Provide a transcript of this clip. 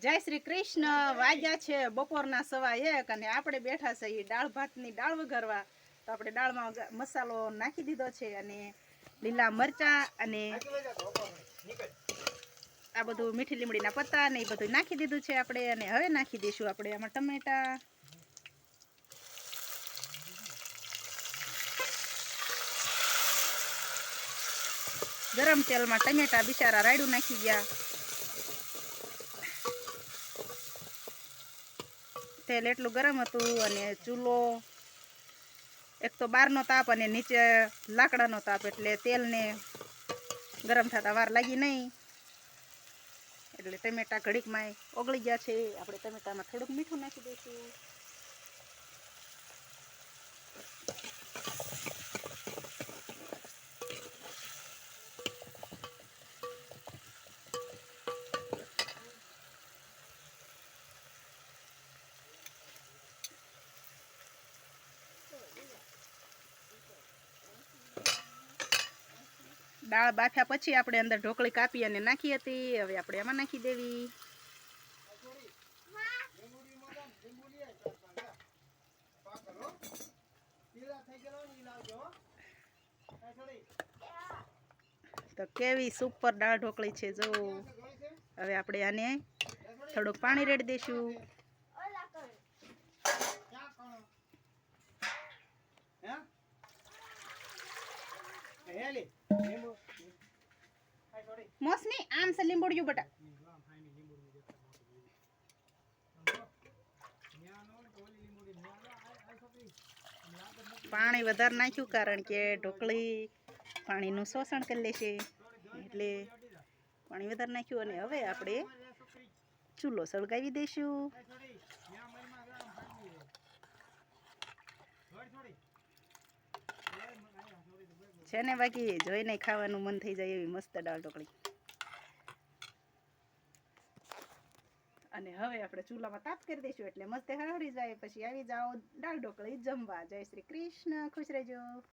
જય શ્રી કૃષ્ણ। વાગ્યા છે બપોરના 1:15 અને આપણે બેઠા છે એ દાળ ભાતની દાળ વઘારવા। તો આપણે દાળમાં મસાલો નાખી દીધો છે અને લીલા મરચા અને આ બધું મીઠી લીમડીના પત્તા ને એ બધું નાખી દીધું છે આપણે। અને હવે નાખી દઈશું આપણે આમાં ટમેટા, ગરમ તેલમાં ટમેટા બિચારા રાયડું નાખી ગયા। તેલ એટલું ગરમ હતું અને ચૂલો એક તો બહારનો તાપ અને નીચે લાકડાનો તાપ એટલે તેલને ગરમ થતા વાર લાગી નહીં, એટલે ટમેટા ઘડીકમાં ઓગળી ગયા છે। આપણે ટમેટામાં થોડુંક મીઠું નાખી દઈશું। દાળ બાફ્યા પછી આપણે અંદર ઢોકળી કાપી અને નાખી હતી, હવે આપણે એમાં નાખી દેવી। તો કેવી સુપર દાળ ઢોકળી છે જો। હવે આપણે આને થોડુંક પાણી રેડી દઈશું। મોસમી આમ છે લીંબોડિયું બટા। પાણી વધારે નાખ્યું કારણ કે ઢોકળી પાણીનું શોષણ કરી લેશે, એટલે પાણી વધારે નાખ્યું। અને હવે આપણે ચૂલો સળગાવી દઈશું। છે ને બાકી જોઈને ખાવાનું મન થઈ જાય એવી મસ્ત દાળ ઢોકળી। અને હવે આપણે ચૂલામાં તાપ કરી દઈશું એટલે મસ્ત હરહરી જાય, પછી આવી જાઓ દાળ ઢોકળી જમવા। જય શ્રી કૃષ્ણ, ખુશ રહેજો।